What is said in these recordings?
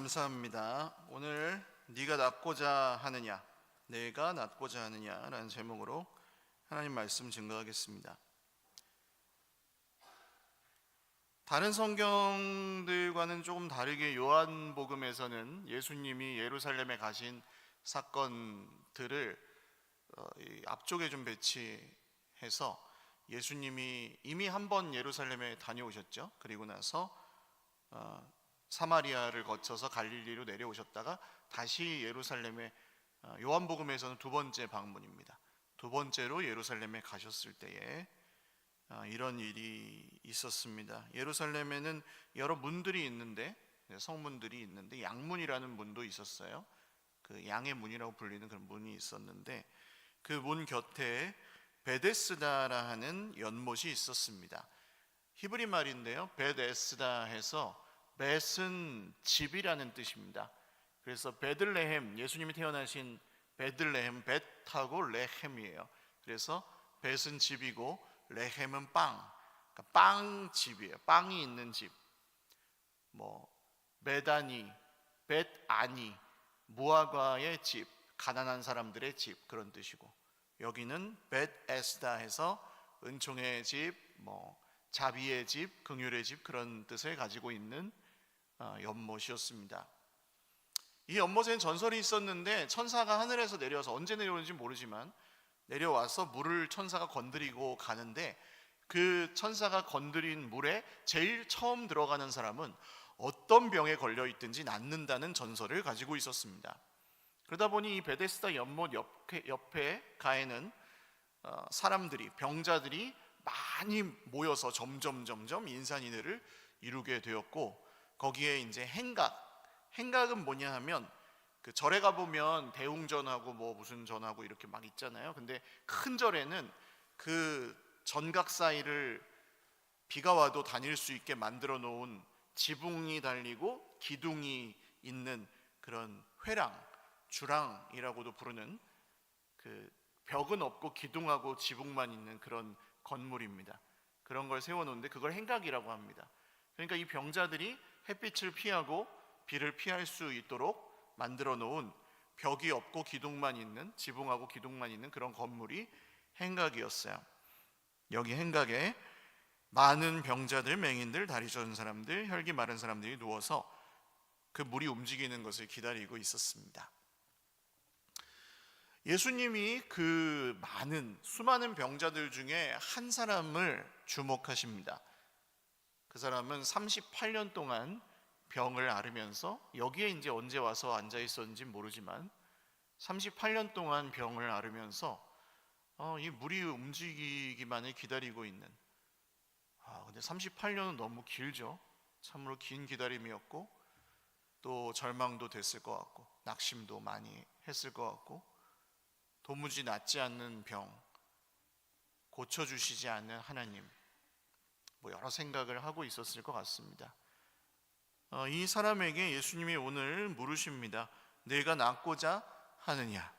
감사합니다. 오늘 네가 낫고자 하느냐, 내가 낫고자 하느냐라는 제목으로 하나님 말씀 증거하겠습니다. 다른 성경들과는 조금 다르게 요한복음에서는 예수님이 예루살렘에 가신 사건들을 앞쪽에 좀 배치해서 예수님이 이미 한 번 예루살렘에 다녀오셨죠. 그리고 나서 사마리아를 거쳐서 갈릴리로 내려오셨다가 다시 예루살렘에, 요한복음에서는 두 번째 방문입니다. 두 번째로 예루살렘에 가셨을 때에 이런 일이 있었습니다. 예루살렘에는 여러 문들이 있는데, 성문들이 있는데 양문이라는 문도 있었어요. 그 양의 문이라고 불리는 그런 문이 있었는데 그 문 곁에 베데스다라 하는 연못이 있었습니다. 히브리 말인데요, 베데스다 해서 벳은 집이라는 뜻입니다. 그래서 베들레헴, 예수님이 태어나신 베들레헴, 벳하고 레헴이에요. 그래서 벳은 집이고 레헴은 빵, 그러니까 빵집이에요. 빵이 있는 집. 메다니, 벳아니, 무화과의 집, 가난한 사람들의 집, 그런 뜻이고, 여기는 벳에스다 해서 은총의 집, 자비의 집, 긍휼의 집, 그런 뜻을 가지고 있는 연못이었습니다. 이 연못에는 전설이 있었는데 천사가 하늘에서 내려와서, 언제 내려오는지 모르지만 내려와서 물을 천사가 건드리고 가는데, 그 천사가 건드린 물에 제일 처음 들어가는 사람은 어떤 병에 걸려 있든지 낫는다는 전설을 가지고 있었습니다. 그러다 보니 이 베데스다 연못 옆에 가에는 사람들이, 병자들이 많이 모여서 점점 인산인해를 이루게 되었고, 거기에 이제 행각은 뭐냐 하면, 그 절에 가보면 대웅전하고 무슨 전하고 이렇게 막 있잖아요. 근데 큰 절에는 그 전각 사이를 비가 와도 다닐 수 있게 만들어 놓은 지붕이 달리고 기둥이 있는 그런 회랑, 주랑이라고도 부르는, 그 벽은 없고 기둥하고 지붕만 있는 그런 건물입니다. 그런 걸 세워놓는데 그걸 행각이라고 합니다. 그러니까 이 병자들이 햇빛을 피하고 비를 피할 수 있도록 만들어 놓은, 벽이 없고 기둥만 있는, 지붕하고 기둥만 있는 그런 건물이 행각이었어요. 여기 행각에 많은 병자들, 맹인들, 다리 저은 사람들, 혈기 마른 사람들이 누워서 그 물이 움직이는 것을 기다리고 있었습니다. 예수님이 그 수많은 병자들 중에 한 사람을 주목하십니다. 그 사람은 38년 동안 병을 앓으면서, 여기에 이제 언제 와서 앉아 있었는지 모르지만 38년 동안 병을 앓으면서 이 물이 움직이기만을 기다리고 있는, 근데 38년은 너무 길죠. 참으로 긴 기다림이었고, 또 절망도 됐을 것 같고, 낙심도 많이 했을 것 같고, 도무지 낫지 않는 병, 고쳐주시지 않는 하나님, 여러 생각을 하고 있었을 것 같습니다. 이 사람에게 예수님이 오늘 물으십니다. 네가 낫고자 하느냐?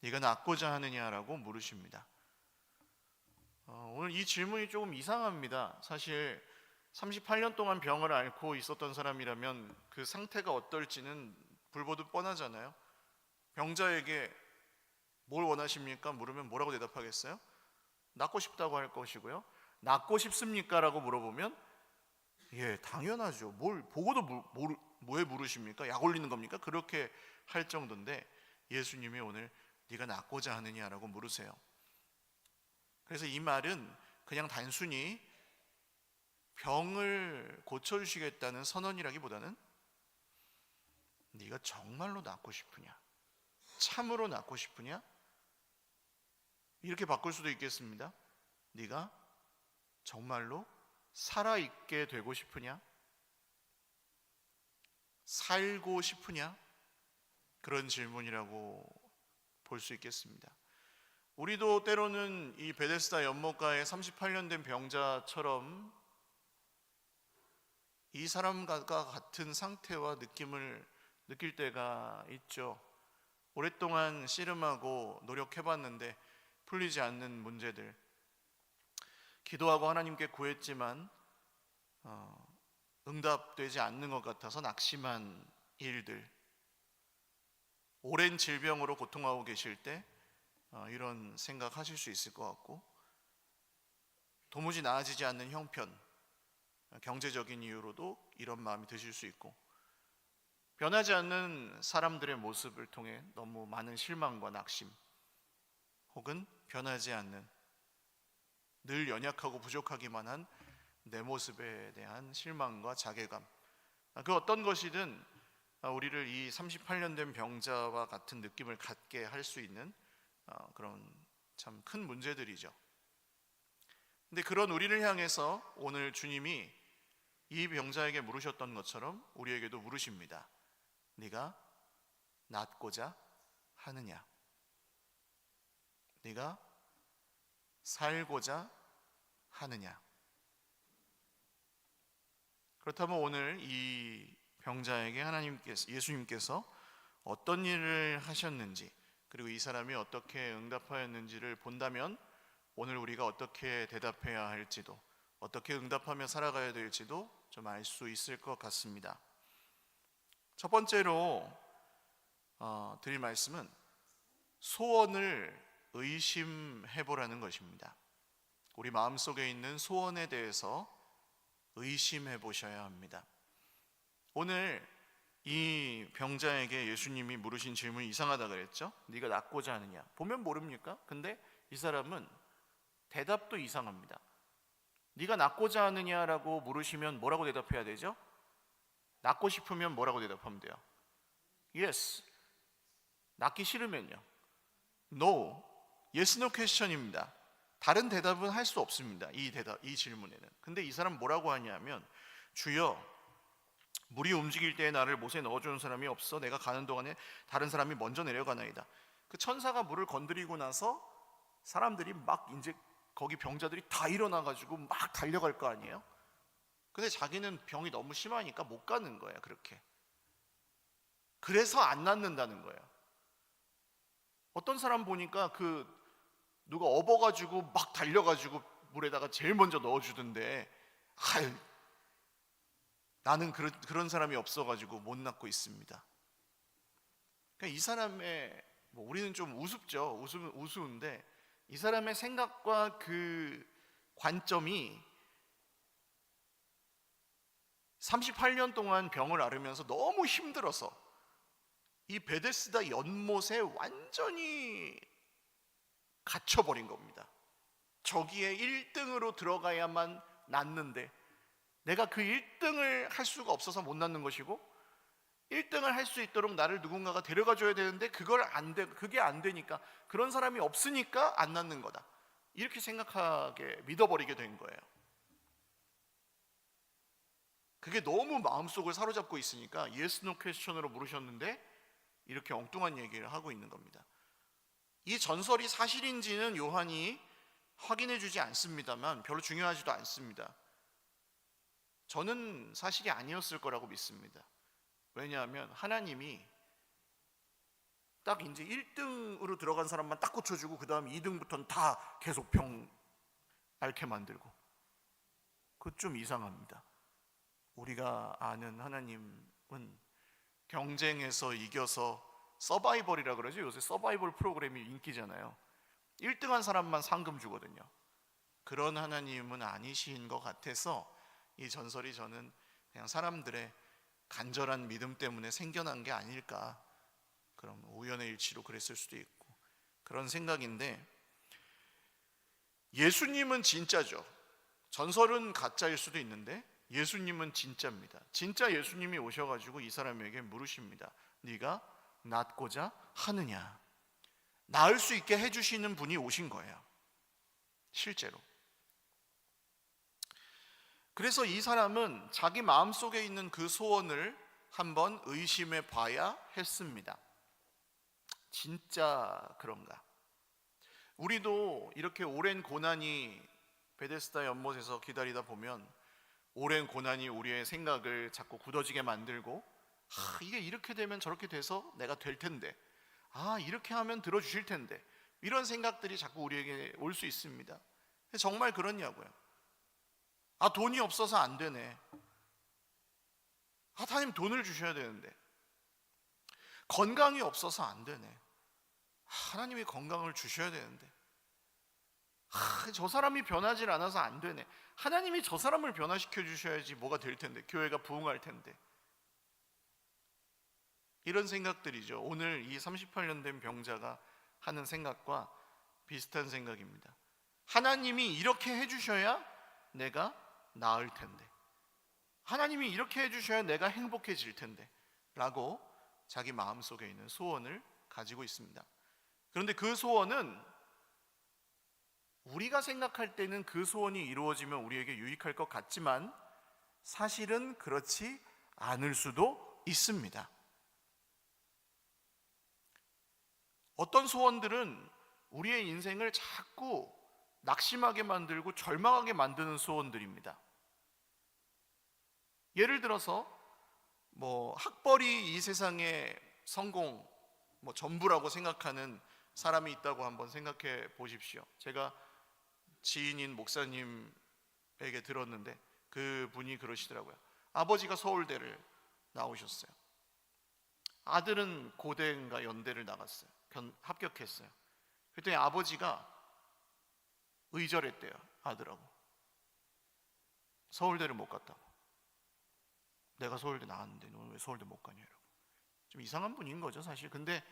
네가 낫고자 하느냐라고 물으십니다. 오늘 이 질문이 조금 이상합니다. 사실 38년 동안 병을 앓고 있었던 사람이라면 그 상태가 어떨지는 불보듯 뻔하잖아요. 병자에게 뭘 원하십니까? 물으면 뭐라고 대답하겠어요? 낫고 싶다고 할 것이고요. 낫고 싶습니까? 라고 물어보면 예, 당연하죠. 뭘 보고도 뭐에 물으십니까? 약 올리는 겁니까? 그렇게 할 정도인데 예수님이 오늘 네가 낫고자 하느냐라고 물으세요. 그래서 이 말은 그냥 단순히 병을 고쳐주시겠다는 선언이라기보다는 네가 정말로 낫고 싶으냐? 참으로 낫고 싶으냐? 이렇게 바꿀 수도 있겠습니다. 네가 정말로 살아있게 되고 싶으냐? 살고 싶으냐? 그런 질문이라고 볼 수 있겠습니다. 우리도 때로는 이 베데스다 연못가에 38년 된 병자처럼 이 사람과 같은 상태와 느낌을 느낄 때가 있죠. 오랫동안 씨름하고 노력해봤는데 풀리지 않는 문제들, 기도하고 하나님께 구했지만 응답되지 않는 것 같아서 낙심한 일들, 오랜 질병으로 고통하고 계실 때 이런 생각하실 수 있을 것 같고, 도무지 나아지지 않는 형편, 경제적인 이유로도 이런 마음이 드실 수 있고, 변하지 않는 사람들의 모습을 통해 너무 많은 실망과 낙심, 혹은 변하지 않는 늘 연약하고 부족하기만 한 내 모습에 대한 실망과 자괴감, 그 어떤 것이든 우리를 이 38년 된 병자와 같은 느낌을 갖게 할 수 있는 그런 참 큰 문제들이죠. 근데 그런 우리를 향해서 오늘 주님이 이 병자에게 물으셨던 것처럼 우리에게도 물으십니다. 네가 낫고자 하느냐? 네가 살고자 하느냐? 그렇다면 오늘 이 병자에게 예수님께서 어떤 일을 하셨는지, 그리고 이 사람이 어떻게 응답하였는지를 본다면 오늘 우리가 어떻게 대답해야 할지도, 어떻게 응답하며 살아가야 될지도 좀 알 수 있을 것 같습니다. 첫 번째로 드릴 말씀은 소원을 의심해보라는 것입니다. 우리 마음속에 있는 소원에 대해서 의심해 보셔야 합니다. 오늘 이 병자에게 예수님이 물으신 질문이 이상하다 그랬죠? 네가 낫고자 하느냐? 보면 모릅니까? 근데 이 사람은 대답도 이상합니다. 네가 낫고자 하느냐라고 물으시면 뭐라고 대답해야 되죠? 낫고 싶으면 뭐라고 대답하면 돼요? Yes. 낫기 싫으면요? No. Yes, no question입니다. 다른 대답은 할 수 없습니다. 이 질문에는. 근데 이 사람 뭐라고 하냐면, 주여, 물이 움직일 때에 나를 못에 넣어주는 사람이 없어. 내가 가는 동안에 다른 사람이 먼저 내려가나이다. 그 천사가 물을 건드리고 나서 사람들이 막 이제 거기 병자들이 다 일어나가지고 막 달려갈 거 아니에요? 근데 자기는 병이 너무 심하니까 못 가는 거예요. 그렇게. 그래서 안 낫는다는 거예요. 어떤 사람 보니까 누가 업어가지고 막 달려가지고 물에다가 제일 먼저 넣어주던데, 나는 그런 사람이 없어가지고 못 낫고 있습니다. 그러니까 이 사람의, 우리는 좀 우습죠. 우스운데 이 사람의 생각과 그 관점이 38년 동안 병을 앓으면서 너무 힘들어서 이 베데스다 연못에 완전히 갇혀버린 겁니다. 저기에 1등으로 들어가야만 낫는데 내가 그 1등을 할 수가 없어서 못 낫는 것이고, 1등을 할 수 있도록 나를 누군가가 데려가 줘야 되는데 그게 안 되니까, 그런 사람이 없으니까 안 낫는 거다, 이렇게 생각하게 믿어버리게 된 거예요. 그게 너무 마음속을 사로잡고 있으니까 yes, no question으로 물으셨는데 이렇게 엉뚱한 얘기를 하고 있는 겁니다. 이 전설이 사실인지는 요한이 확인해 주지 않습니다만 별로 중요하지도 않습니다. 저는 사실이 아니었을 거라고 믿습니다. 왜냐하면 하나님이 딱 이제 1등으로 들어간 사람만 딱 고쳐주고 그 다음 2등부터는 다 계속 병 앓게 만들고, 그거 좀 이상합니다. 우리가 아는 하나님은 경쟁에서 이겨서, 서바이벌이라 그러죠. 요새 서바이벌 프로그램이 인기잖아요. 1등한 사람만 상금 주거든요. 그런 하나님은 아니신 것 같아서 이 전설이 저는 그냥 사람들의 간절한 믿음 때문에 생겨난 게 아닐까, 그럼 우연의 일치로 그랬을 수도 있고, 그런 생각인데, 예수님은 진짜죠. 전설은 가짜일 수도 있는데 예수님은 진짜입니다. 진짜 예수님이 오셔가지고 이 사람에게 물으십니다. 네가 낫고자 하느냐? 나을 수 있게 해주시는 분이 오신 거예요, 실제로. 그래서 이 사람은 자기 마음속에 있는 그 소원을 한번 의심해 봐야 했습니다. 진짜 그런가? 우리도 이렇게 오랜 고난이 베데스다 연못에서 기다리다 보면 오랜 고난이 우리의 생각을 자꾸 굳어지게 만들고, 이게 이렇게 되면 저렇게 돼서 내가 될 텐데, 이렇게 하면 들어주실 텐데, 이런 생각들이 자꾸 우리에게 올 수 있습니다. 정말 그렇냐고요. 돈이 없어서 안 되네. 하나님 돈을 주셔야 되는데, 건강이 없어서 안 되네. 하나님이 건강을 주셔야 되는데, 저 사람이 변하질 않아서 안 되네. 하나님이 저 사람을 변화시켜 주셔야지 뭐가 될 텐데, 교회가 부흥할 텐데. 이런 생각들이죠. 오늘 이 38년 된 병자가 하는 생각과 비슷한 생각입니다. 하나님이 이렇게 해주셔야 내가 나을 텐데, 하나님이 이렇게 해주셔야 내가 행복해질 텐데 라고 자기 마음속에 있는 소원을 가지고 있습니다. 그런데 그 소원은 우리가 생각할 때는 그 소원이 이루어지면 우리에게 유익할 것 같지만 사실은 그렇지 않을 수도 있습니다. 어떤 소원들은 우리의 인생을 자꾸 낙심하게 만들고 절망하게 만드는 소원들입니다. 예를 들어서 학벌이 이 세상의 성공 전부라고 생각하는 사람이 있다고 한번 생각해 보십시오. 제가 지인인 목사님에게 들었는데 그분이 그러시더라고요. 아버지가 서울대를 나오셨어요. 아들은 고대인가 연대를 나갔어요. 합격했어요. 그랬더니 아버지가 의절했대요. 아들하고 서울대를 못 갔다고. 내가 서울대 나왔는데 너는 왜 서울대 못 가냐 이러고. 좀 이상한 분인 거죠 사실. 근데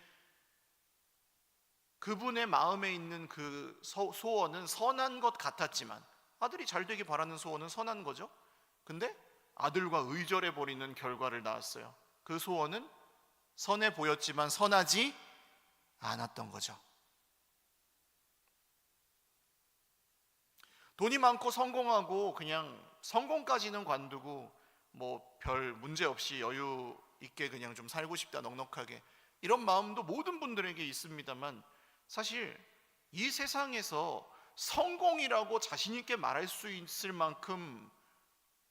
그분의 마음에 있는 그 소원은 선한 것 같았지만, 아들이 잘 되길 바라는 소원은 선한 거죠. 근데 아들과 의절해버리는 결과를 낳았어요. 그 소원은 선해 보였지만 선하지 않았던 거죠. 돈이 많고 성공하고 그냥 성공까지는 관두고 별 문제 없이 여유 있게 그냥 좀 살고 싶다, 넉넉하게, 이런 마음도 모든 분들에게 있습니다만, 사실 이 세상에서 성공이라고 자신 있게 말할 수 있을 만큼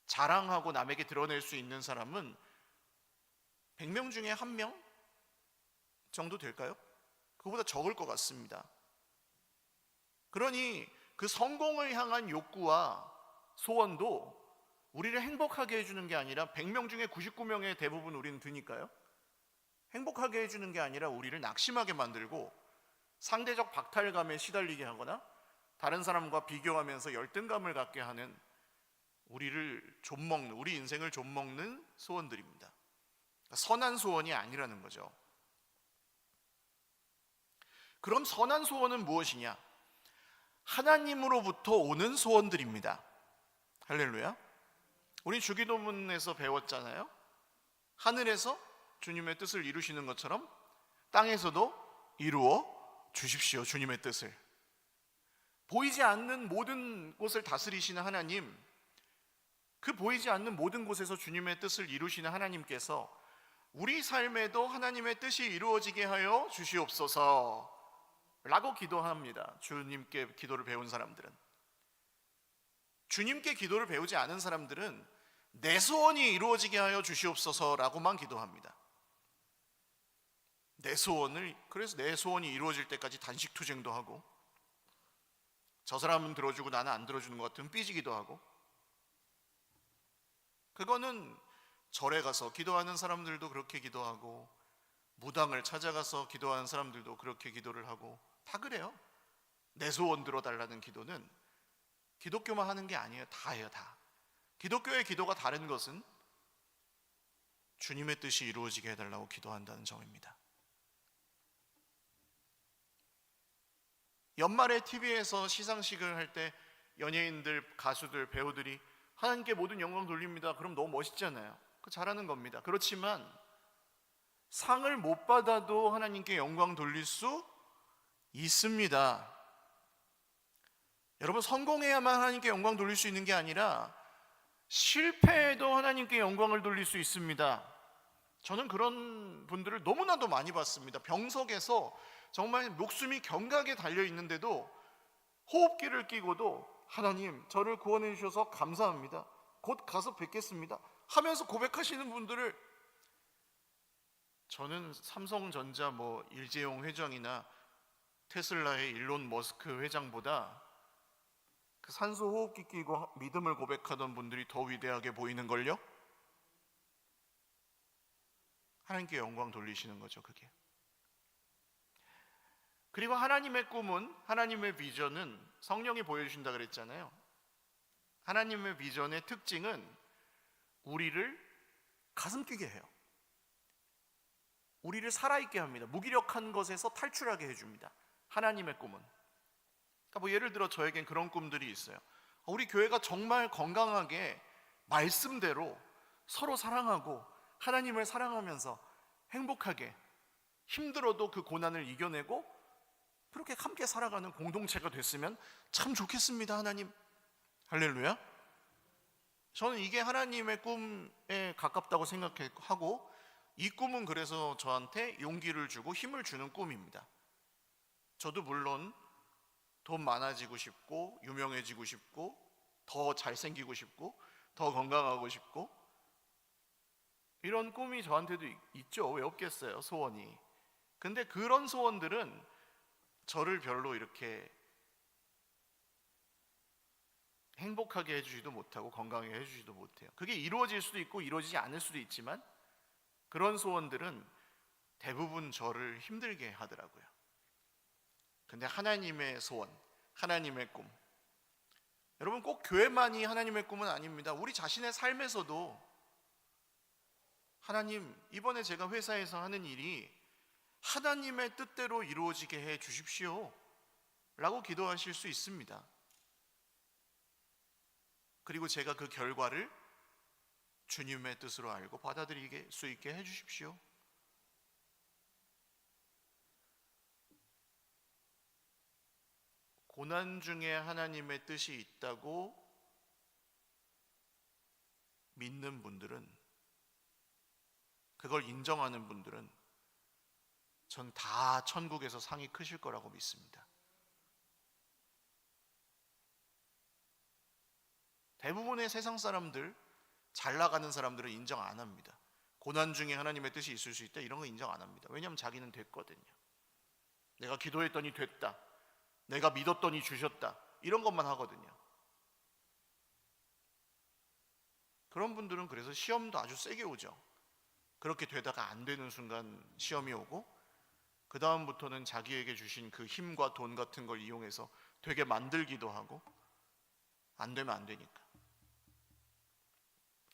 자랑하고 남에게 드러낼 수 있는 사람은 100명 중에 1명 정도 될까요? 그보다 적을 것 같습니다. 그러니 그 성공을 향한 욕구와 소원도 우리를 행복하게 해주는 게 아니라 100명 중에 99명의 대부분 우리는 드니까요. 행복하게 해주는 게 아니라 우리를 낙심하게 만들고 상대적 박탈감에 시달리게 하거나 다른 사람과 비교하면서 열등감을 갖게 하는, 우리를 좀먹는, 우리 인생을 좀먹는 소원들입니다. 선한 소원이 아니라는 거죠. 그럼 선한 소원은 무엇이냐? 하나님으로부터 오는 소원들입니다. 할렐루야. 우리 주기도문에서 배웠잖아요. 하늘에서 주님의 뜻을 이루시는 것처럼 땅에서도 이루어 주십시오. 주님의 뜻을. 보이지 않는 모든 곳을 다스리시는 하나님, 그 보이지 않는 모든 곳에서 주님의 뜻을 이루시는 하나님께서 우리 삶에도 하나님의 뜻이 이루어지게 하여 주시옵소서 라고 기도합니다. 주님께 기도를 배운 사람들은. 주님께 기도를 배우지 않은 사람들은 내 소원이 이루어지게 하여 주시옵소서 라고만 기도합니다. 그래서 내 소원이 이루어질 때까지 단식투쟁도 하고, 저 사람은 들어주고 나는 안 들어주는 것 같으면 삐지기도 하고, 그거는 절에 가서 기도하는 사람들도 그렇게 기도하고, 무당을 찾아가서 기도하는 사람들도 그렇게 기도를 하고, 다 그래요. 내 소원 들어달라는 기도는 기독교만 하는 게 아니에요. 다 해요, 다. 기독교의 기도가 다른 것은 주님의 뜻이 이루어지게 해달라고 기도한다는 점입니다. 연말에 TV에서 시상식을 할 때 연예인들, 가수들, 배우들이 하나님께 모든 영광 돌립니다. 그럼 너무 멋있잖아요. 잘하는 겁니다. 그렇지만 상을 못 받아도 하나님께 영광 돌릴 수 있습니다. 여러분, 성공해야만 하나님께 영광 돌릴 수 있는 게 아니라 실패해도 하나님께 영광을 돌릴 수 있습니다. 저는 그런 분들을 너무나도 많이 봤습니다. 병석에서 정말 목숨이 경각에 달려 있는데도 호흡기를 끼고도 하나님, 저를 구원해 주셔서 감사합니다, 곧 가서 뵙겠습니다 하면서 고백하시는 분들을, 저는 삼성전자 일재용 회장이나 테슬라의 일론 머스크 회장보다 그 산소 호흡기 끼고 믿음을 고백하던 분들이 더 위대하게 보이는걸요? 하나님께 영광 돌리시는 거죠, 그게. 그리고 하나님의 꿈은, 하나님의 비전은 성령이 보여주신다 그랬잖아요. 하나님의 비전의 특징은 우리를 가슴 뛰게 해요. 우리를 살아있게 합니다. 무기력한 것에서 탈출하게 해줍니다. 하나님의 꿈은. 그러니까 뭐 예를 들어 저에겐 그런 꿈들이 있어요. 우리 교회가 정말 건강하게 말씀대로 서로 사랑하고 하나님을 사랑하면서 행복하게, 힘들어도 그 고난을 이겨내고 그렇게 함께 살아가는 공동체가 됐으면 참 좋겠습니다, 하나님. 할렐루야. 저는 이게 하나님의 꿈에 가깝다고 생각하고, 이 꿈은 그래서 저한테 용기를 주고 힘을 주는 꿈입니다. 저도 물론 돈 많아지고 싶고, 유명해지고 싶고, 더 잘생기고 싶고, 더 건강하고 싶고, 이런 꿈이 저한테도 있죠. 왜 없겠어요, 소원이. 근데 그런 소원들은 저를 별로 이렇게 행복하게 해주지도 못하고 건강하게 해주지도 못해요. 그게 이루어질 수도 있고 이루어지지 않을 수도 있지만, 그런 소원들은 대부분 저를 힘들게 하더라고요. 근데 하나님의 소원, 하나님의 꿈, 여러분 꼭 교회만이 하나님의 꿈은 아닙니다. 우리 자신의 삶에서도 하나님, 이번에 제가 회사에서 하는 일이 하나님의 뜻대로 이루어지게 해 주십시오 라고 기도하실 수 있습니다. 그리고 제가 그 결과를 주님의 뜻으로 알고 받아들일 수 있게 해 주십시오. 고난 중에 하나님의 뜻이 있다고 믿는 분들은, 그걸 인정하는 분들은 전 다 천국에서 상이 크실 거라고 믿습니다. 대부분의 세상 사람들, 잘 나가는 사람들은 인정 안 합니다. 고난 중에 하나님의 뜻이 있을 수 있다, 이런 거 인정 안 합니다. 왜냐하면 자기는 됐거든요. 내가 기도했더니 됐다, 내가 믿었더니 주셨다, 이런 것만 하거든요. 그런 분들은 그래서 시험도 아주 세게 오죠. 그렇게 되다가 안 되는 순간 시험이 오고, 그 다음부터는 자기에게 주신 그 힘과 돈 같은 걸 이용해서 되게 만들기도 하고, 안 되면 안 되니까.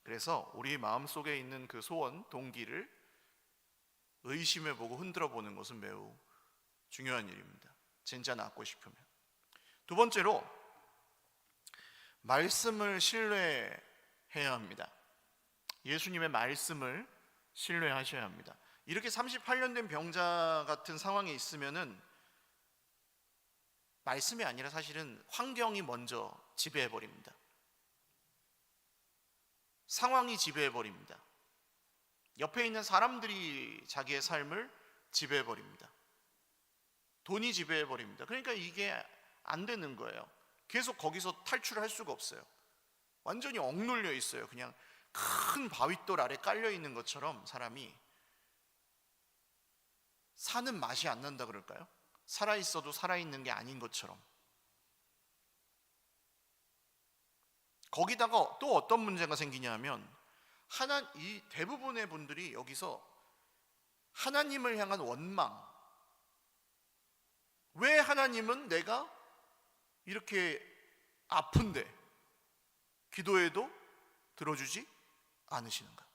그래서 우리 마음속에 있는 그 소원, 동기를 의심해보고 흔들어보는 것은 매우 중요한 일입니다. 진짜 낫고 싶으면. 두 번째로, 말씀을 신뢰해야 합니다. 예수님의 말씀을 신뢰하셔야 합니다. 이렇게 38년 된 병자 같은 상황에 있으면은 말씀이 아니라 사실은 환경이 먼저 지배해버립니다. 상황이 지배해버립니다. 옆에 있는 사람들이 자기의 삶을 지배해버립니다. 돈이 지배해버립니다. 그러니까 이게 안 되는 거예요. 계속 거기서 탈출할 수가 없어요. 완전히 억눌려 있어요. 그냥 큰 바윗돌 아래 깔려 있는 것처럼 사람이 사는 맛이 안 난다 그럴까요? 살아있어도 살아있는 게 아닌 것처럼. 거기다가 또 어떤 문제가 생기냐 하면, 이 대부분의 분들이 여기서 하나님을 향한 원망, 왜 하나님은 내가 이렇게 아픈데 기도해도 들어주지 않으시는가?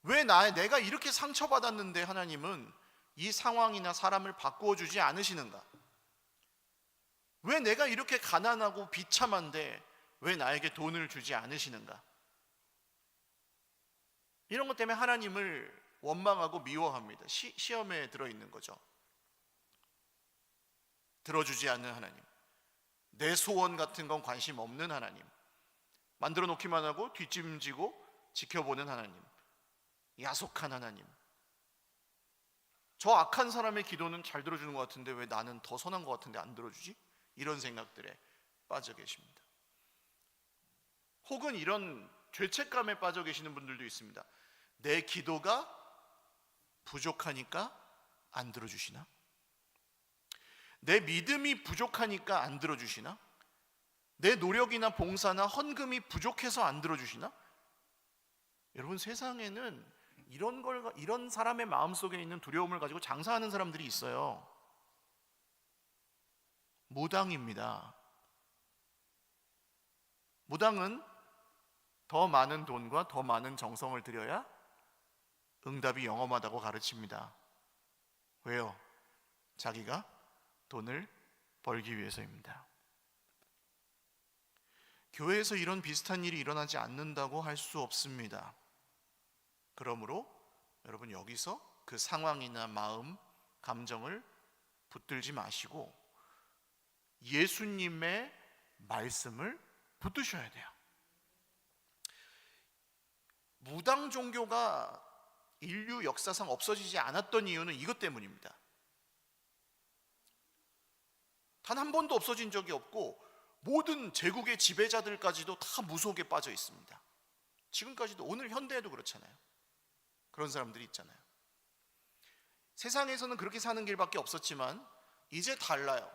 왜 내가 이렇게 상처받았는데 하나님은 이 상황이나 사람을 바꾸어 주지 않으시는가? 왜 내가 이렇게 가난하고 비참한데 왜 나에게 돈을 주지 않으시는가? 이런 것 때문에 하나님을 원망하고 미워합니다. 시험에 들어있는 거죠. 들어주지 않는 하나님, 내 소원 같은 건 관심 없는 하나님, 만들어 놓기만 하고 뒷짐지고 지켜보는 하나님, 야속한 하나님. 저 악한 사람의 기도는 잘 들어주는 것 같은데 왜 나는 더 선한 것 같은데 안 들어주지? 이런 생각들에 빠져 계십니다. 혹은 이런 죄책감에 빠져 계시는 분들도 있습니다. 내 기도가 부족하니까 안 들어주시나? 내 믿음이 부족하니까 안 들어주시나? 내 노력이나 봉사나 헌금이 부족해서 안 들어주시나? 여러분, 세상에는 이런 사람의 마음속에 있는 두려움을 가지고 장사하는 사람들이 있어요. 무당입니다. 무당은 더 많은 돈과 더 많은 정성을 들여야 응답이 영험하다고 가르칩니다. 왜요? 자기가 돈을 벌기 위해서입니다. 교회에서 이런 비슷한 일이 일어나지 않는다고 할 수 없습니다. 그러므로 여러분, 여기서 그 상황이나 마음, 감정을 붙들지 마시고 예수님의 말씀을 붙드셔야 돼요. 무당 종교가 인류 역사상 없어지지 않았던 이유는 이것 때문입니다. 단 한 번도 없어진 적이 없고 모든 제국의 지배자들까지도 다 무속에 빠져 있습니다. 지금까지도, 오늘 현대에도 그렇잖아요. 그런 사람들이 있잖아요. 세상에서는 그렇게 사는 길밖에 없었지만 이제 달라요.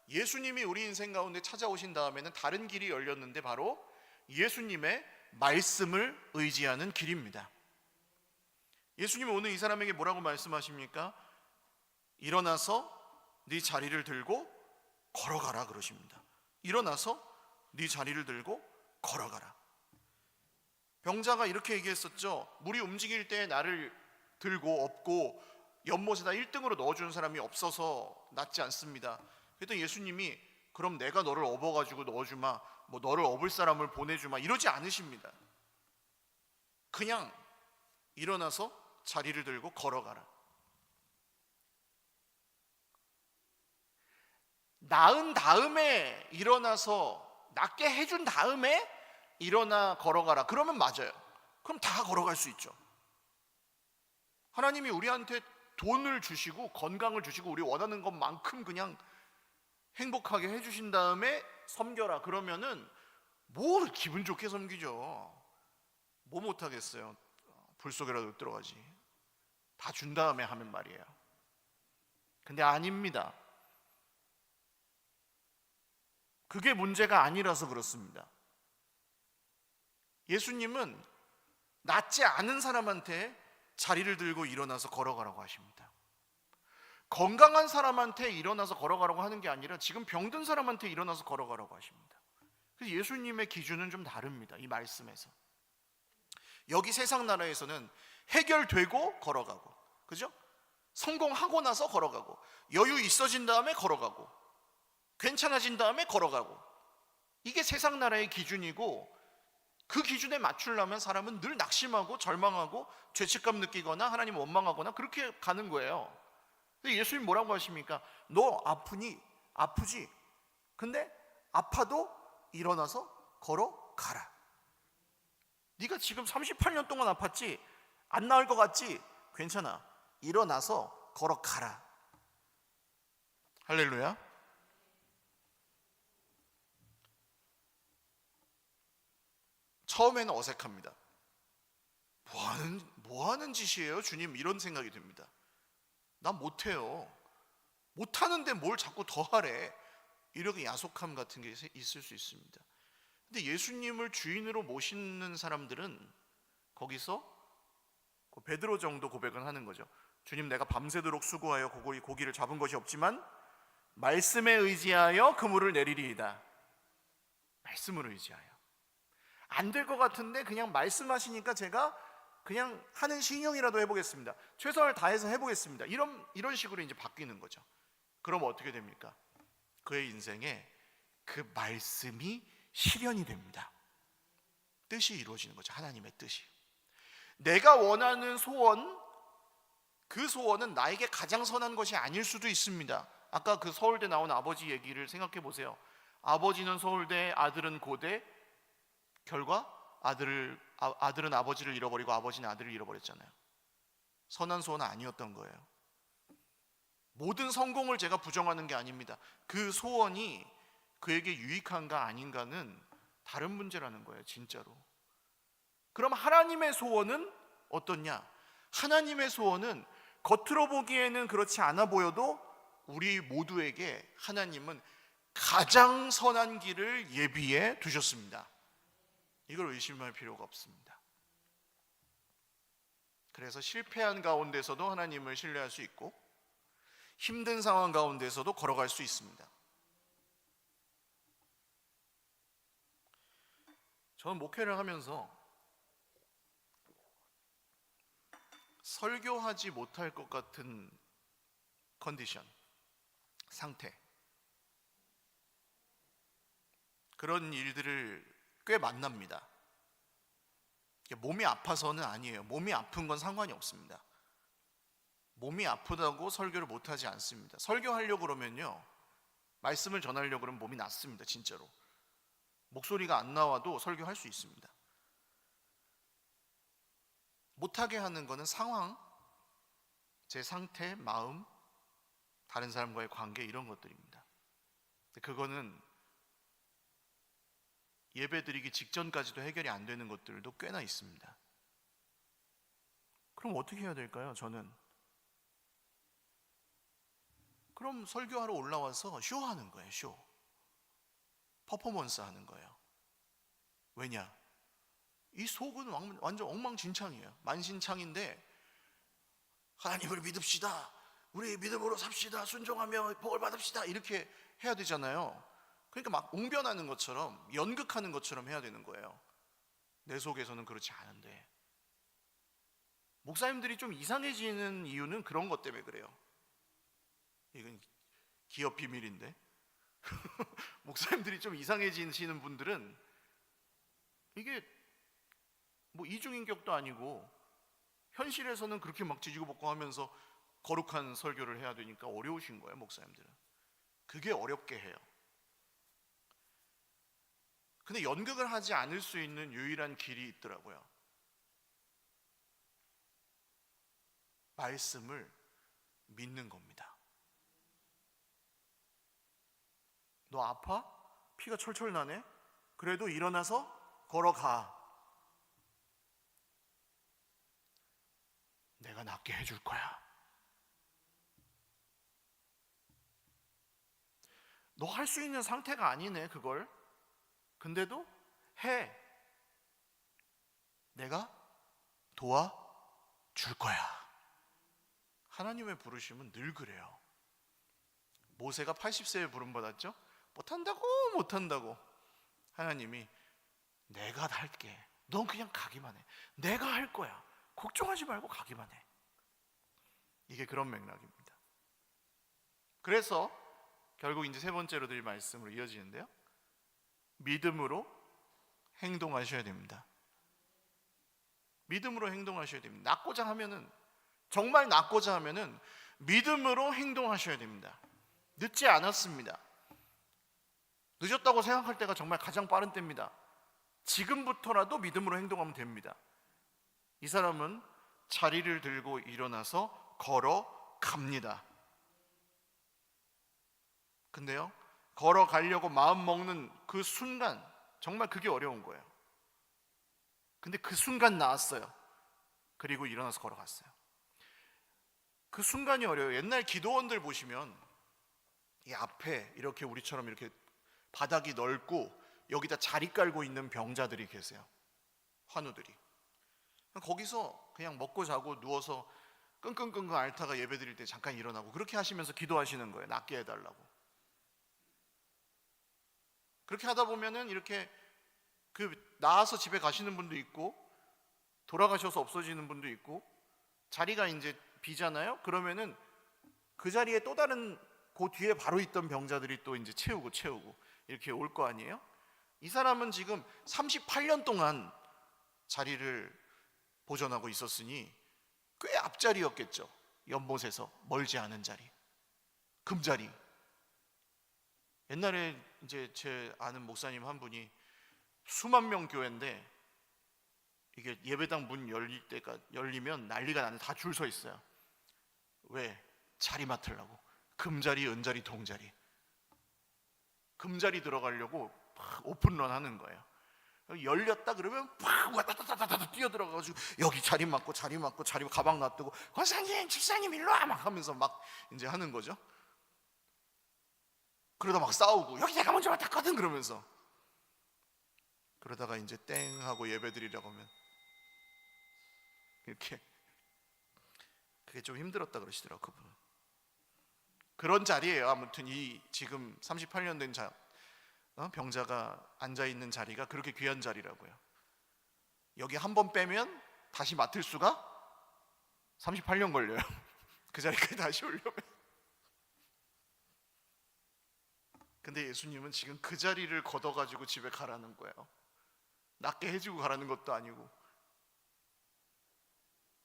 예수님이 우리 인생 가운데 찾아오신 다음에는 다른 길이 열렸는데 바로 예수님의 말씀을 의지하는 길입니다. 예수님은 오늘 이 사람에게 뭐라고 말씀하십니까? 일어나서 네 자리를 들고 걸어가라 그러십니다. 일어나서 네 자리를 들고 걸어가라. 병자가 이렇게 얘기했었죠. 물이 움직일 때 나를 들고 업고 연못에다 1등으로 넣어주는 사람이 없어서 낫지 않습니다. 그랬더니 예수님이 그럼 내가 너를 업어가지고 넣어주마, 뭐 너를 업을 사람을 보내주마, 이러지 않으십니다. 그냥 일어나서 자리를 들고 걸어가라. 낳은 다음에 일어나서, 낫게 해준 다음에 일어나 걸어가라, 그러면 맞아요. 그럼 다 걸어갈 수 있죠. 하나님이 우리한테 돈을 주시고 건강을 주시고 우리 원하는 것만큼 그냥 행복하게 해주신 다음에 섬겨라 그러면은 뭘 기분 좋게 섬기죠. 뭐 못하겠어요. 불 속에라도 들어가지. 다 준 다음에 하면 말이에요. 근데 아닙니다. 그게 문제가 아니라서 그렇습니다. 예수님은 낫지 않은 사람한테 자리를 들고 일어나서 걸어가라고 하십니다. 건강한 사람한테 일어나서 걸어가라고 하는 게 아니라 지금 병든 사람한테 일어나서 걸어가라고 하십니다. 그래서 예수님의 기준은 좀 다릅니다. 이 말씀에서. 여기 세상 나라에서는 해결되고 걸어가고, 그죠? 성공하고 나서 걸어가고, 여유 있어진 다음에 걸어가고, 괜찮아진 다음에 걸어가고, 이게 세상 나라의 기준이고, 그 기준에 맞추려면 사람은 늘 낙심하고 절망하고 죄책감 느끼거나 하나님 원망하거나 그렇게 가는 거예요. 근데 예수님 뭐라고 하십니까? 너 아프니? 아프지? 근데 아파도 일어나서 걸어가라. 네가 지금 38년 동안 아팠지? 안 나을 것 같지? 괜찮아. 일어나서 걸어가라. 할렐루야. 처음에는 어색합니다. 뭐 하는 짓이에요, 주님? 이런 생각이 듭니다. 나 못해요. 못하는데 뭘 자꾸 더 하래. 이렇게 야속함 같은 게 있을 수 있습니다. 근데 예수님을 주인으로 모시는 사람들은 거기서 베드로 정도 고백은 하는 거죠. 주님, 내가 밤새도록 수고하여 고기를 잡은 것이 없지만 말씀에 의지하여 그물을 내리리이다. 말씀을 의지하여. 안 될 것 같은데 그냥 말씀하시니까 제가 그냥 하는 신용이라도 해보겠습니다. 최선을 다해서 해보겠습니다. 이런 식으로 이제 바뀌는 거죠. 그럼 어떻게 됩니까? 그의 인생에 그 말씀이 실현이 됩니다. 뜻이 이루어지는 거죠. 하나님의 뜻이. 내가 원하는 소원, 그 소원은 나에게 가장 선한 것이 아닐 수도 있습니다. 아까 그 서울대 나온 아버지 얘기를 생각해 보세요. 아버지는 서울대, 아들은 고대. 결과 아들은 아버지를 잃어버리고 아버지는 아들을 잃어버렸잖아요. 선한 소원은 아니었던 거예요. 모든 성공을 제가 부정하는 게 아닙니다. 그 소원이 그에게 유익한가 아닌가는 다른 문제라는 거예요, 진짜로. 그럼 하나님의 소원은 어떻냐? 하나님의 소원은 겉으로 보기에는 그렇지 않아 보여도 우리 모두에게 하나님은 가장 선한 길을 예비해 두셨습니다. 이걸 의심할 필요가 없습니다. 그래서 실패한 가운데서도 하나님을 신뢰할 수 있고 힘든 상황 가운데서도 걸어갈 수 있습니다. 저는 목회를 하면서 설교하지 못할 것 같은 컨디션, 상태, 그런 일들을 꽤 만납니다. 몸이 아파서는 아니에요. 몸이 아픈 건 상관이 없습니다. 몸이 아프다고 설교를 못하지 않습니다. 설교하려고 그러면요, 말씀을 전하려고 그러면 몸이 낫습니다. 진짜로 목소리가 안 나와도 설교할 수 있습니다. 못하게 하는 거는 상황, 제 상태, 마음, 다른 사람과의 관계, 이런 것들입니다. 그거는 예배드리기 직전까지도 해결이 안 되는 것들도 꽤나 있습니다. 그럼 어떻게 해야 될까요? 저는 그럼 설교하러 올라와서 쇼하는 거예요. 쇼, 퍼포먼스 하는 거예요. 왜냐? 이 속은 완전 엉망진창이에요. 만신창인데 하나님을 믿읍시다, 우리 믿음으로 삽시다, 순종하며 복을 받읍시다, 이렇게 해야 되잖아요. 그러니까 막 웅변하는 것처럼, 연극하는 것처럼 해야 되는 거예요. 내 속에서는 그렇지 않은데. 목사님들이 좀 이상해지는 이유는 그런 것 때문에 그래요. 이건 기업 비밀인데 목사님들이 좀 이상해지시는 분들은 이게 뭐 이중인격도 아니고 현실에서는 그렇게 막 지지고 볶고 하면서 거룩한 설교를 해야 되니까 어려우신 거예요. 목사님들은 그게 어렵게 해요. 근데 연극을 하지 않을 수 있는 유일한 길이 있더라고요. 말씀을 믿는 겁니다. 너 아파? 피가 철철 나네? 그래도 일어나서 걸어가. 내가 낫게 해줄 거야. 너 할 수 있는 상태가 아니네 그걸. 근데도 해. 내가 도와줄 거야. 하나님의 부르심은 늘 그래요. 모세가 80세에 부름받았죠? 못한다고 하나님이 내가 할게, 넌 그냥 가기만 해, 내가 할 거야, 걱정하지 말고 가기만 해. 이게 그런 맥락입니다. 그래서 결국 이제 세 번째로 드릴 말씀으로 이어지는데요, 믿음으로 행동하셔야 됩니다. 믿음으로 행동하셔야 됩니다. 낫고자 하면은, 정말 낫고자 하면은 믿음으로 행동하셔야 됩니다. 늦지 않았습니다. 늦었다고 생각할 때가 정말 가장 빠른 때입니다. 지금부터라도 믿음으로 행동하면 됩니다. 이 사람은 자리를 들고 일어나서 걸어갑니다. 근데요, 걸어가려고 마음 먹는 그 순간, 정말 그게 어려운 거예요. 근데 그 순간 나왔어요. 그리고 일어나서 걸어갔어요. 그 순간이 어려워요. 옛날 기도원들 보시면 이 앞에 이렇게 우리처럼 이렇게 바닥이 넓고 여기다 자리 깔고 있는 병자들이 계세요. 환우들이. 거기서 그냥 먹고 자고 누워서 끙끙끙끙 앓다가 예배 드릴 때 잠깐 일어나고 그렇게 하시면서 기도하시는 거예요. 낫게 해달라고. 그렇게 하다 보면은 이렇게 나아서 집에 가시는 분도 있고, 돌아가셔서 없어지는 분도 있고, 자리가 이제 비잖아요. 그러면은 그 자리에 또 다른 그 뒤에 바로 있던 병자들이 또 이제 채우고 이렇게 올 거 아니에요? 이 사람은 지금 38년 동안 자리를 보존하고 있었으니 꽤 앞자리였겠죠. 연못에서 멀지 않은 자리, 금자리. 옛날에 이제 제 아는 목사님 한 분이 수만 명 교회인데 이게 예배당 문 열리면 난리가 나는, 다 줄 서 있어요. 왜? 자리 맡으려고. 금자리, 은자리, 동자리. 금자리 들어가려고 막 오픈런 하는 거예요. 열렸다 그러면 팍 와다다다다 뛰어들어가가지고 여기 자리 맡고 가방 놔두고 권사님, 집사님 일로 와 막 하면서 막 이제 하는 거죠. 그러다 막 싸우고 여기 내가 먼저 맡았거든 그러면서. 그러다가 이제 땡 하고 예배 드리려고 하면 이렇게 그게 좀 힘들었다 그러시더라고요, 그분은. 그런 자리예요. 아무튼 이 지금 38년 된 병자가 앉아있는 자리가 그렇게 귀한 자리라고요. 여기 한 번 빼면 다시 맡을 수가 38년 걸려요. 그 자리까지 다시 오려면. 근데 예수님은 지금 그 자리를 걷어가지고 집에 가라는 거예요. 낫게 해주고 가라는 것도 아니고.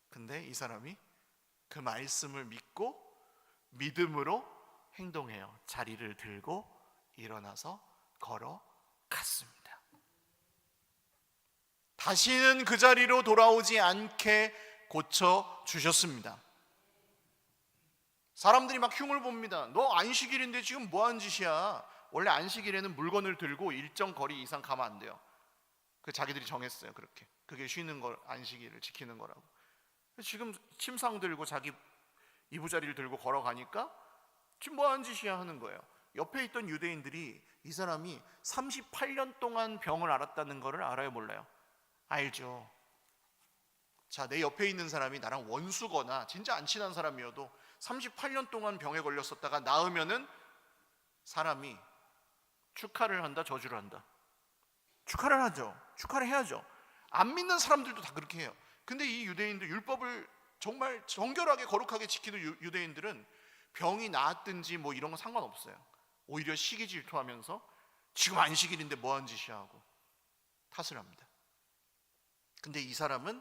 근데 이 사람이 그 말씀을 믿고 믿음으로 행동해요. 자리를 들고 일어나서 걸어갔습니다. 다시는 그 자리로 돌아오지 않게 고쳐주셨습니다. 사람들이 막 흉을 봅니다. 너 안식일인데 지금 뭐하는 짓이야? 원래 안식일에는 물건을 들고 일정 거리 이상 가면 안 돼요. 그 자기들이 정했어요. 그렇게. 그게 쉬는 걸, 안식일을 지키는 거라고. 지금 침상 들고 자기 이부자리를 들고 걸어가니까 지금 뭐하는 짓이야 하는 거예요. 옆에 있던 유대인들이 이 사람이 38년 동안 병을 앓았다는 거를 알아요, 몰라요? 알죠. 자, 내 옆에 있는 사람이 나랑 원수거나 진짜 안 친한 사람이어도 38년 동안 병에 걸렸었다가 나으면은 사람이 축하를 한다, 저주를 한다? 축하를 하죠. 축하를 해야죠. 안 믿는 사람들도 다 그렇게 해요. 근데 이 유대인들, 율법을 정말 정결하게 거룩하게 지키는 유대인들은 병이 나았든지 뭐 이런 건 상관없어요. 오히려 시기 질투하면서 지금 안식일인데 뭐하는 짓이야 하고 탓을 합니다. 근데 이 사람은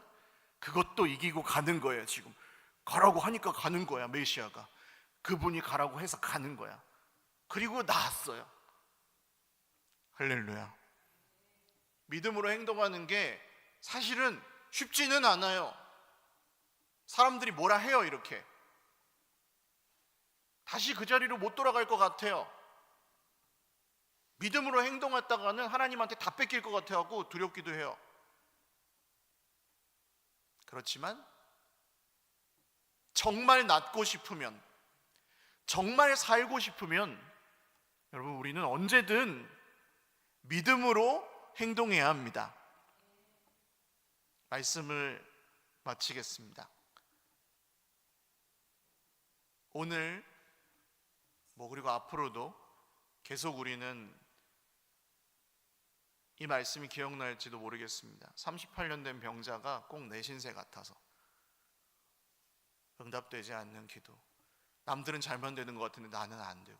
그것도 이기고 가는 거예요. 지금 가라고 하니까 가는 거야. 메시아가 그분이 가라고 해서 가는 거야. 그리고 나았어요. 할렐루야. 믿음으로 행동하는 게 사실은 쉽지는 않아요. 사람들이 뭐라 해요. 이렇게 다시 그 자리로 못 돌아갈 것 같아요. 믿음으로 행동했다가는 하나님한테 다 뺏길 것 같아서 두렵기도 해요. 그렇지만 정말 낫고 싶으면, 정말 살고 싶으면 여러분, 우리는 언제든 믿음으로 행동해야 합니다. 말씀을 마치겠습니다. 오늘 그리고 앞으로도 계속 우리는 이 말씀이 기억날지도 모르겠습니다. 38년 된 병자가 꼭 내 신세 같아서 응답되지 않는 기도. 남들은 잘만 되는 것 같은데 나는 안 되고,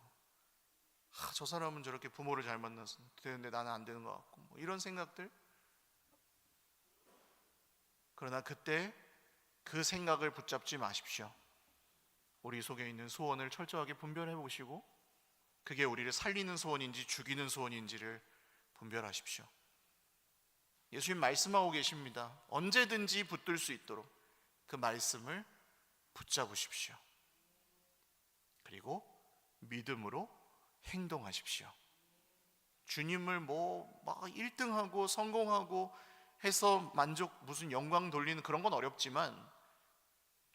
저 사람은 저렇게 부모를 잘 만나서 되는데 나는 안 되는 것 같고, 이런 생각들. 그러나 그때 그 생각을 붙잡지 마십시오. 우리 속에 있는 소원을 철저하게 분별해 보시고 그게 우리를 살리는 소원인지 죽이는 소원인지를 분별하십시오. 예수님 말씀하고 계십니다. 언제든지 붙들 수 있도록 그 말씀을 붙잡으십시오. 그리고 믿음으로 행동하십시오. 주님을 막 1등하고 성공하고 해서 무슨 영광 돌리는 그런 건 어렵지만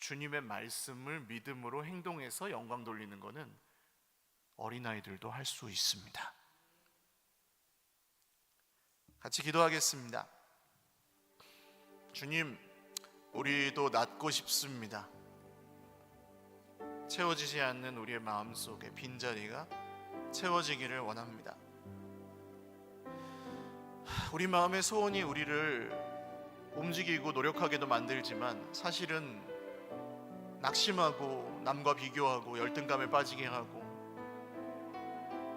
주님의 말씀을 믿음으로 행동해서 영광 돌리는 거는 어린아이들도 할 수 있습니다. 같이 기도하겠습니다. 주님, 우리도 낫고 싶습니다. 채워지지 않는 우리의 마음속에 빈자리가 채워지기를 원합니다. 우리 마음의 소원이 우리를 움직이고 노력하게도 만들지만 사실은 낙심하고 남과 비교하고 열등감에 빠지게 하고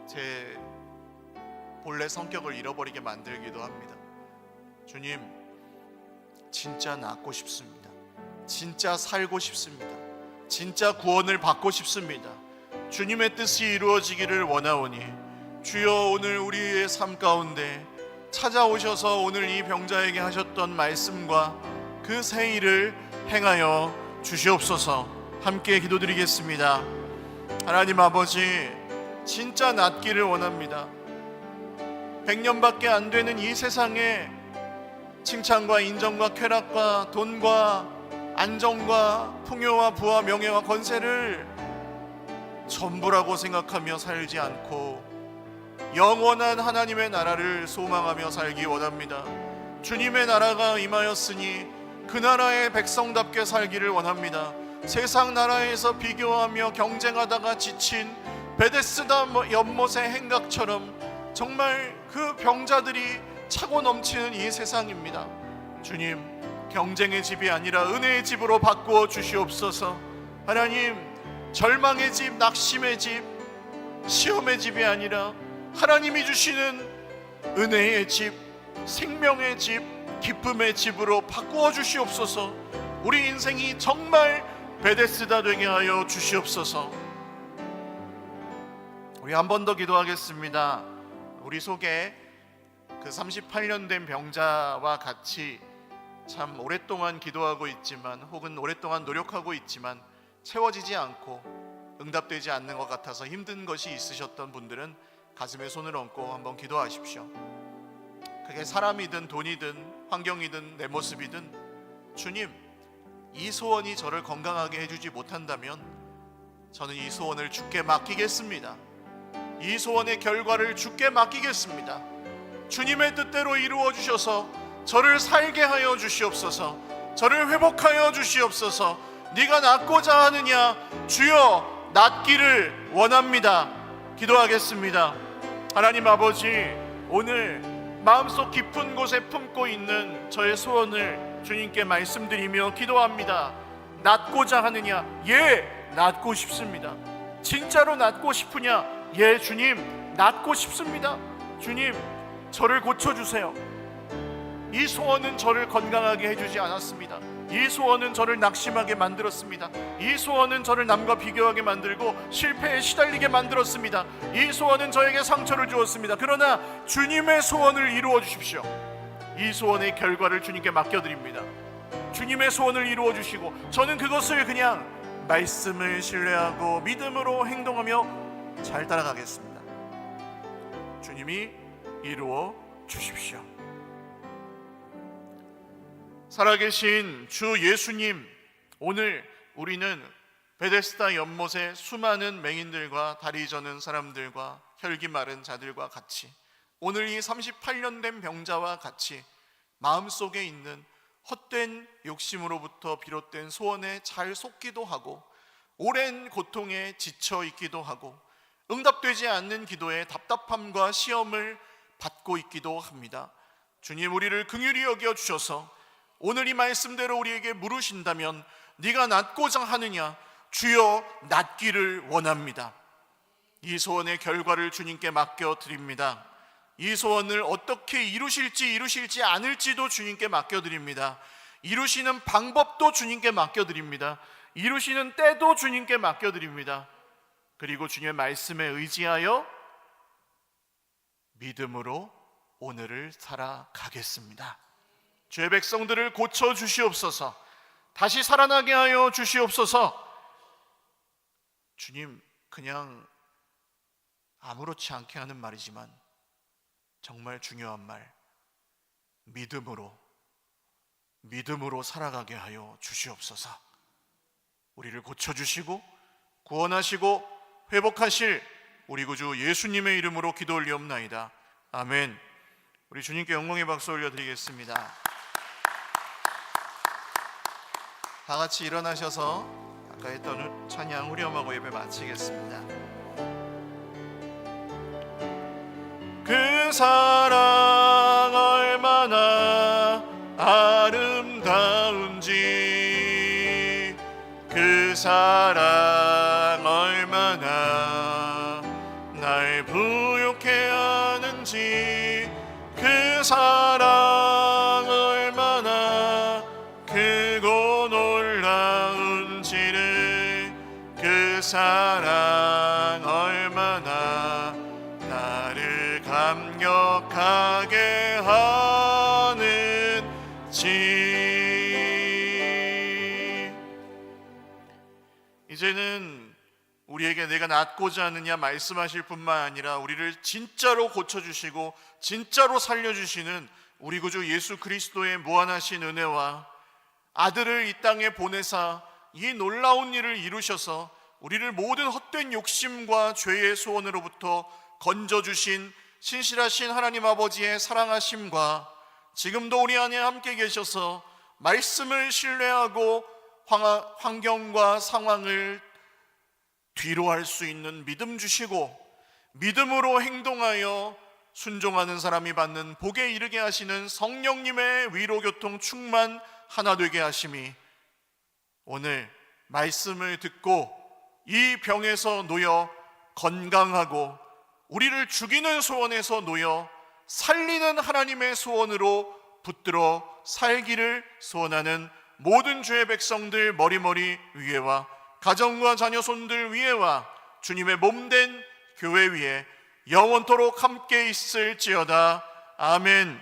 제 본래 성격을 잃어버리게 만들기도 합니다. 주님, 진짜 낫고 싶습니다. 진짜 살고 싶습니다. 진짜 구원을 받고 싶습니다. 주님의 뜻이 이루어지기를 원하오니 주여, 오늘 우리의 삶 가운데 찾아오셔서 오늘 이 병자에게 하셨던 말씀과 그 새 일을 행하여 주시옵소서. 함께 기도드리겠습니다. 하나님 아버지, 진짜 낫기를 원합니다. 100년밖에 안 되는 이 세상에 칭찬과 인정과 쾌락과 돈과 안정과 풍요와 부와 명예와 권세를 전부라고 생각하며 살지 않고 영원한 하나님의 나라를 소망하며 살기 원합니다. 주님의 나라가 임하였으니 그 나라의 백성답게 살기를 원합니다. 세상 나라에서 비교하며 경쟁하다가 지친 베데스다 연못의 행각처럼 정말 그 병자들이 차고 넘치는 이 세상입니다. 주님, 경쟁의 집이 아니라 은혜의 집으로 바꾸어 주시옵소서. 하나님, 절망의 집, 낙심의 집, 시험의 집이 아니라 하나님이 주시는 은혜의 집, 생명의 집, 기쁨의 집으로 바꾸어 주시옵소서. 우리 인생이 정말 베데스다 되게 하여 주시옵소서. 우리 한 번 더 기도하겠습니다. 우리 속에 그 38년 된 병자와 같이 참 오랫동안 기도하고 있지만, 혹은 오랫동안 노력하고 있지만 채워지지 않고 응답되지 않는 것 같아서 힘든 것이 있으셨던 분들은 가슴에 손을 얹고 한번 기도하십시오. 그게 사람이든 돈이든 환경이든 내 모습이든, 주님, 이 소원이 저를 건강하게 해주지 못한다면 저는 이 소원을 주께 맡기겠습니다. 이 소원의 결과를 주께 맡기겠습니다. 주님의 뜻대로 이루어 주셔서 저를 살게 하여 주시옵소서. 저를 회복하여 주시옵소서. 네가 낫고자 하느냐? 주여, 낫기를 원합니다. 기도하겠습니다. 하나님 아버지, 오늘 마음속 깊은 곳에 품고 있는 저의 소원을 주님께 말씀드리며 기도합니다. 낫고자 하느냐? 예, 낫고 싶습니다. 진짜로 낫고 싶으냐? 예, 주님, 낫고 싶습니다. 주님, 저를 고쳐주세요. 이 소원은 저를 건강하게 해주지 않았습니다. 이 소원은 저를 낙심하게 만들었습니다. 이 소원은 저를 남과 비교하게 만들고 실패에 시달리게 만들었습니다. 이 소원은 저에게 상처를 주었습니다. 그러나 주님의 소원을 이루어 주십시오. 이 소원의 결과를 주님께 맡겨드립니다. 주님의 소원을 이루어 주시고 저는 그것을 그냥 말씀을 신뢰하고 믿음으로 행동하며 잘 따라가겠습니다. 주님이 이루어 주십시오. 살아계신 주 예수님, 오늘 우리는 베데스다 연못의 수많은 맹인들과 다리 저는 사람들과 혈기 마른 자들과 같이, 오늘 이 38년 된 병자와 같이 마음속에 있는 헛된 욕심으로부터 비롯된 소원에 잘 속기도 하고, 오랜 고통에 지쳐 있기도 하고, 응답되지 않는 기도에 답답함과 시험을 받고 있기도 합니다. 주님, 우리를 긍휼히 여겨 주셔서 오늘 이 말씀대로 우리에게 물으신다면 네가 낫고자 하느냐? 주여, 낫기를 원합니다. 이 소원의 결과를 주님께 맡겨드립니다. 이 소원을 어떻게 이루실지 않을지도 주님께 맡겨드립니다. 이루시는 방법도 주님께 맡겨드립니다. 이루시는 때도 주님께 맡겨드립니다. 그리고 주님의 말씀에 의지하여 믿음으로 오늘을 살아가겠습니다. 주의 백성들을 고쳐 주시옵소서. 다시 살아나게 하여 주시옵소서. 주님, 그냥 아무렇지 않게 하는 말이지만 정말 중요한 말, 믿음으로 살아가게 하여 주시옵소서. 우리를 고쳐주시고 구원하시고 회복하실 우리 구주 예수님의 이름으로 기도 올리옵나이다. 아멘. 우리 주님께 영광의 박수 올려드리겠습니다. 다 같이 일어나셔서 아까 했던 찬양 후렴하고 예배 마치겠습니다. 그 사랑 얼마나 아름다운지, 그 사랑 얼마나 날 부욕해 하는지, 그 사랑 얼마나 크고 놀라운지를, 그 사랑 얼마나 나를 감격하게 하는지. 이제는 우리에게 내가 낫고자 하느냐 말씀하실 뿐만 아니라 우리를 진짜로 고쳐주시고 진짜로 살려주시는 우리 구주 예수 그리스도의 무한하신 은혜와 아들을 이 땅에 보내사 이 놀라운 일을 이루셔서 우리를 모든 헛된 욕심과 죄의 소원으로부터 건져주신 신실하신 하나님 아버지의 사랑하심과 지금도 우리 안에 함께 계셔서 말씀을 신뢰하고 환경과 상황을 뒤로 할 수 있는 믿음 주시고 믿음으로 행동하여 순종하는 사람이 받는 복에 이르게 하시는 성령님의 위로교통 충만 하나 되게 하심이 오늘 말씀을 듣고 이 병에서 놓여 건강하고 우리를 죽이는 소원에서 놓여 살리는 하나님의 소원으로 붙들어 살기를 소원하는 모든 주의 백성들 머리머리 위에와 가정과 자녀손들 위에와 주님의 몸된 교회 위에 영원토록 함께 있을지어다. 아멘.